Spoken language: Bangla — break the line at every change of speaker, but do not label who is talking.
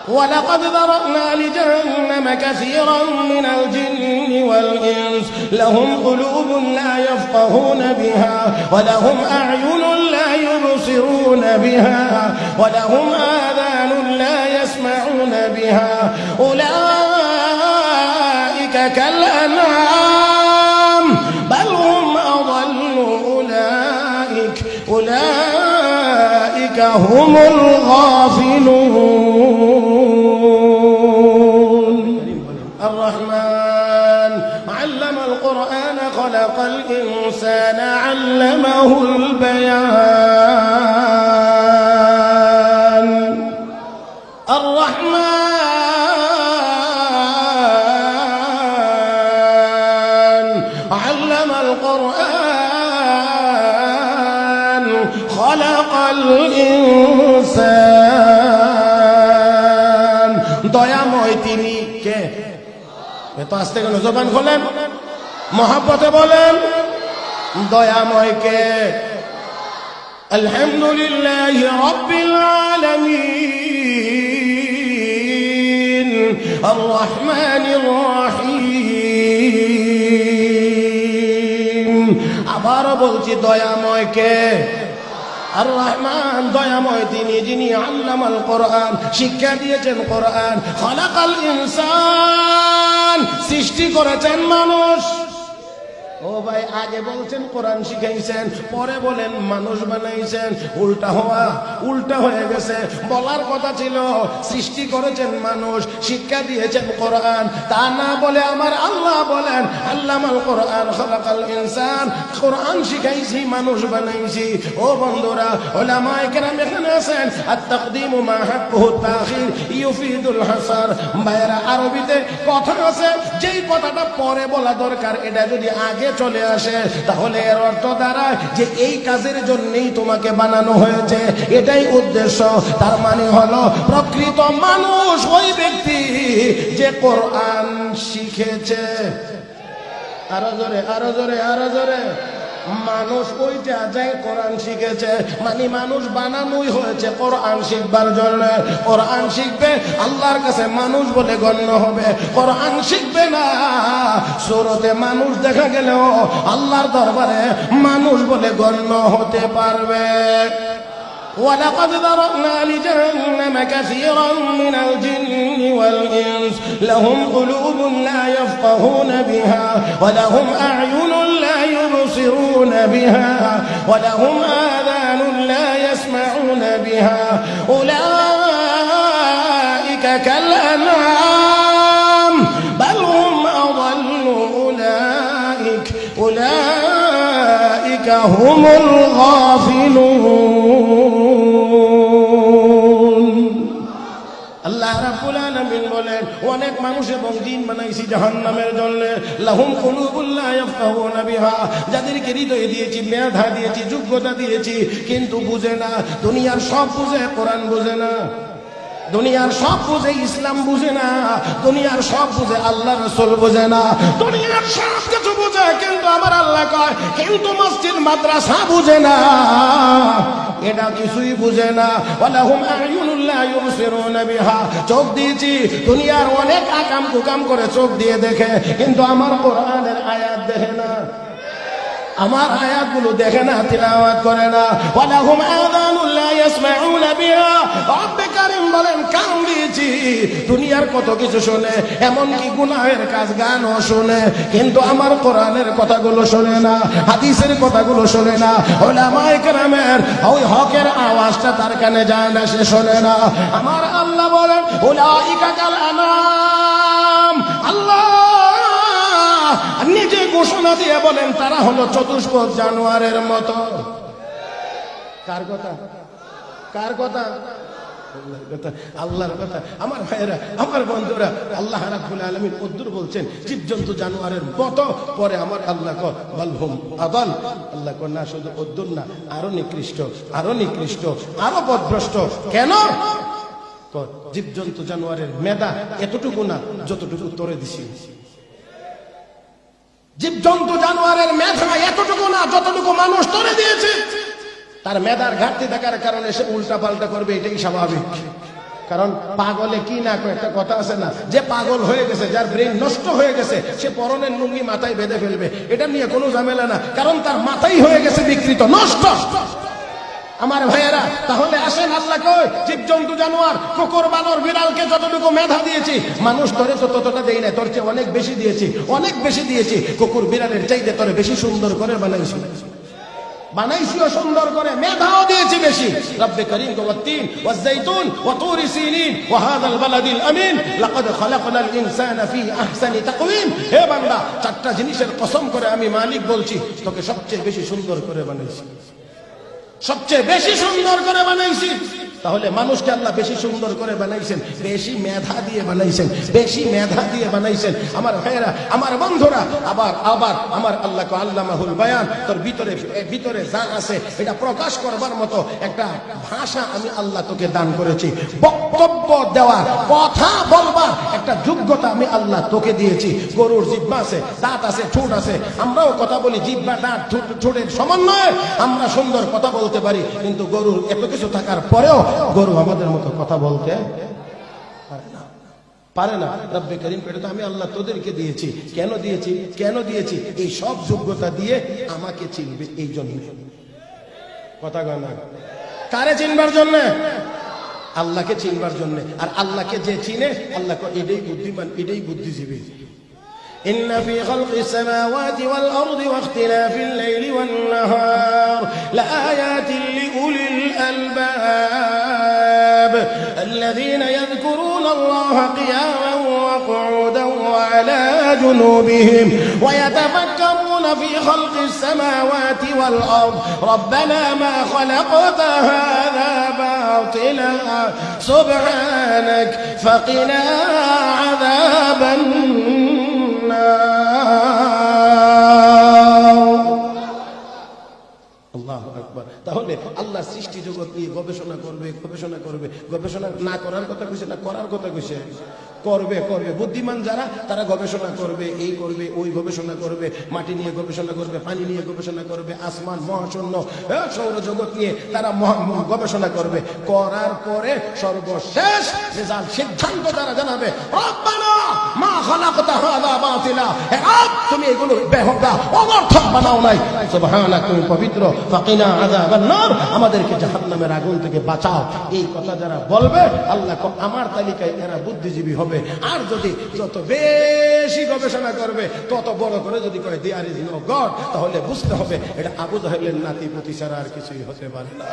ولقد ذرأنا لجهنم كثيرا من الجن والإنس لهم قلوب لا يفقهون بها ولهم أعين لا يبصرون بها ولهم آذان لا يسمعون بها أولئك كالأنعام بل هم أضل أولئك هم الغافلون. الرحمن علم القرآن خلق الإنسان علمه البيان. الرحمن علم القرآن خلق الإنسان দয়াময় তিনি কে? এত আস্তে কেন? জবান খোলেন, মহব্বতে বলেন দয়াময় কে? আলহামদুলিল্লাহি রাব্বিল আলামিন আর রহমানির রহিম। আবার বলছি দয়াময় কে? আর রহমান দয়াময় তিনি যিনি আল্লামাল কোরআন শিক্ষা দিয়েছেন কোরআন। খালাকাল ইনসান সৃষ্টি করেছেন মানুষ। ও ভাই, আগে বলছেন কোরআন শিখাইছেন, পরে বলেন মানুষ বানাইছেন। উল্টা হয়ে গেছে। বলার কথা ছিল সৃষ্টি করেছেন মানুষ, শিক্ষা দিয়েছেন কোরআন। তা না বলে আমার আল্লাহ বলেন আল্লামাল কোরআন খালাকাল ইনসান, কোরআন শিখাইছি মানুষ বানাইছি। ও বন্ধুরা, উলামায়ে কেরাম এখানে আছেন। আত-তাকদীমু মা হাক্কুহু তাখির ইউফিদুল হাসার। ভাইরা, আরবিতে কথা আছে, যেই কথাটা পরে বলা দরকার এটা যদি আগে চলে আসে তাহলে এর অর্থ দাঁড়ায় যে এই কাজের জন্যই তোমাকে বানানো হয়েছে, এটাই উদ্দেশ্য। তার মানে হলো প্রকৃত মানুষ ওই ব্যক্তি যে কোরআন শিখেছে। আরো জোরে, আরো জোরে, আরো জোরে। মানুষ ওইটা যে কোরআন শিখেছে, মানে মানুষ বানানোই হয়েছে কোরআন শিখবার জন্য। কোরআন শিখবে, আল্লাহর কাছে মানুষ বলে গণ্য হবে। কোরআন শিখবে না, সূরাতে মানুষ দেখা গেলেও আল্লাহর দরবারে মানুষ বলে গণ্য হতে পারবে। ولقد ذرأنا لجهنم كثيرا من الجن والإنس لهم قلوب لا يفقهون بها ولهم أعين لا يبصرون بها ولهم آذان لا يسمعون بها أولئك كالأنعام بل هم أضل أولئك هم الغافلون. আল্লাহ রাব্বুল আলামিন বলেন অনেক মানুষ এবং জিন বানাইছি জাহান্নামের জন্য। লাহুম কুলুবুন লা ইয়াফকাহুনা বিহা, যাদেরকে হৃদয় দিয়েছি, মেধা দিয়েছি, যোগ্যতা দিয়েছি, কিন্তু বুঝে না। দুনিয়ার সব বুঝে, কোরআন বুঝে না। দুনিয়ার সব বুঝে, ইসলাম বুঝে না। দুনিয়ার সব বুঝে, আল্লাহ রাসূল বুঝে না। দুনিয়ার সব কিছু বুঝে, কিন্তু আমার আল্লাহ কয় কিন্তু মসজিদ মাদ্রাসা বুঝে না। এটা কিছুই বুঝে না। ওয়ালাহুম আ'য়ুনুন লা ইউবসিরুনা বিহা, চোখ দিয়েছি, দুনিয়ার অনেক আকাম কুকাম করে চোখ দিয়ে দেখে, কিন্তু আমার কোরআনের আয়াত দেখে না, আমার আয়াতগুলো দেখে না, তিলাওয়াত করে না। ওয়ালাহুম আযানুন লা ইয়াসমাউনা বিহা, রব্বে কারীম বলেন কান দিয়েছি, দুনিয়ার কত কিছু শুনে, এমনকি গুনাহের কাজ গানও শুনে, কিন্তু আমার কোরআনের কথাগুলো শোনে না, হাদিসের কথাগুলো শোনে না। উলামায়ে কেরামের ওই হকের আওয়াজটা তার কানে যায় না, সে শোনে না। আমার আল্লাহ বলেন উলাইকা কাল আনাম। আল্লাহ নিজে ঘোষণা দিয়ে বলেন তারা হলো চতুষ্পদ জানোয়ারের মতো। কার কথা? কার কথা? আল্লাহর কথা। আমার ভাইয়েরা, আমার বন্ধুরা, আল্লাহ রাব্বুল আলামিন কদ্দুর বলছেন জীবজন্তু জানোয়ারের মতো। পরে আমার আল্লাহ কয় বালহুম আদাল। আল্লাহ কয় না, শুধু কদ্দুর না, আরো নিকৃষ্ট, আরো নিকৃষ্ট, আরো পথভ্রষ্ট। কেন? জীবজন্তু জানোয়ারের মেধা এতটুকু না যতটুকু তোরে দিছি। জীবজন্তু জানোয়ারের মেধা এতটুকু না যতটুকু মানুষ তোরে দিয়েছে। তার মেধার ঘাটতি থাকার কারণে সে উল্টা পাল্টা করবে, এটাই স্বাভাবিক। কারণ পাগলে কি না একটা কথা আছে না, যে পাগল হয়ে গেছে, যার ব্রেন নষ্ট হয়ে গেছে, সে পরনের লুঙ্গি মাথায় বেঁধে ফেলবে, এটা নিয়ে কোনো ঝামেলা না, কারণ তার মাথাই হয়ে গেছে বিকৃত, নষ্ট। আমার ভাইয়েরা, তাহলে আসেন আল্লাহ কই জীবজন্তু জানোয়ার কুকুর বানর বিড়ালকে যতটুকু মেধা দিয়েছি, মানুষ তোরে তো ততটা দেই না, তোর চেয়ে অনেক বেশি দিয়েছি, অনেক বেশি দিয়েছি। কুকুর বিড়ালের চাইতে তোরে বেশি সুন্দর করে বানাইছি, বানাইছিও সুন্দর করে, মেধাও দিয়েছি বেশি। রব্বে করিম ওয়াত-তিন ওয়াজ-যাইতুন ওয়া তুরি সিনিন ওয়া হাযাল বালাদিল আমিন লাকাদ খালাকনাল ইনসানা ফি আহসানি তাকওয়িম। হে বান্দা, চারটা জিনিসের কসম করে আমি মালিক বলছি, তোকে সবচেয়ে বেশি সুন্দর করে বানাইছি, সবচেয়ে বেশি সুন্দর করে বানাইছি। তাহলে মানুষকে আল্লাহ বেশি সুন্দর করে বানাইছেন, বেশি মেধা দিয়ে বানাইছেন, বেশি মেধা দিয়ে বানাইছেন। আমার ভাইয়েরা, আমার বন্ধুরা, আবার আবার আমার আল্লাহকে আল্লামাহুল বায়ান, তোর ভিতরে যা আছে এটা প্রকাশ করবার মতো একটা ভাষা আমি আল্লাহ তোকে দান করেছি, বক্তব্য দেওয়ার, কথা বলবার একটা যোগ্যতা আমি আল্লাহ তোকে দিয়েছি। গরুর জিহ্বা আছে, দাঁত আছে, ঠোঁট আছে, আমরাও কথা বলি, জিহ্বা দাঁত ঠোঁটের সমন্বয়ে আমরা সুন্দর কথা বলতে পারি, কিন্তু গরুর এত কিছু থাকার পরেও গরু আমাদের মতো কথা বলতে পারে না। রব্বে করিম, এটা তো আমি আল্লাহ তোদেরকে দিয়েছি। কেন দিয়েছি? কেন দিয়েছি? এই সব যোগ্যতা দিয়ে আমাকে চিনবে এই জন্য। কথা গানা কারে চিনবার জন্য? আল্লাহকে চিনবার জন্য। আর আল্লাহকে যে চিনে, আল্লাহ এটাই বুদ্ধিমান, এটাই বুদ্ধিজীবী। إن في خلق السماوات والأرض واختلاف الليل والنهار لآيات لأولي الألباب الذين يذكرون الله قياما وقعودا وعلى جنوبهم ويتفكرون في خلق السماوات والأرض ربنا ما خلقت هذا باطلا سبحانك فقنا عذاب আল্লাহু আকবার। তাহলে আল্লাহ সৃষ্টি জগৎ নিয়ে গবেষণা করবে, গবেষণা করবে। গবেষণা না করার কথা কইছে না, করার কথা কইছে? করবে, করবে। বুদ্ধিমান যারা, তারা গবেষণা করবে, এই করবে, ওই গবেষণা করবে, মাটি নিয়ে গবেষণা করবে, পানি নিয়ে গবেষণা করবে, আসমান, মহাশূন্য, সৌরজগৎ নিয়ে তারা গবেষণা করবে। করার পরে সর্বশেষ রেজাল্ট, সিদ্ধান্ত তারা জানাবে, রব্বানা মা খালাকতা হাযা বাতিলা, হে রব, তুমি এগুলো বেহুদা অনর্থক বানাও নাই, সুবহানাক, তুমি পবিত্র, ফাকিনা আযাবান নার, আমাদেরকে জাহান্নামের আগুন থেকে বাঁচাও। এই কথা যারা বলবে, আল্লাহ আমার তালিকায় এরা বুদ্ধিজীবী হবে। আর যদি যত বেশি গবেষণা করবে, তত বড় করে যদি কয় দেয়ার ইজ নো গড, তাহলে বুঝতে হবে এটা আবু জাহেলের নাতি পুতি ছাড়া আর কিছুই হতে পারে না।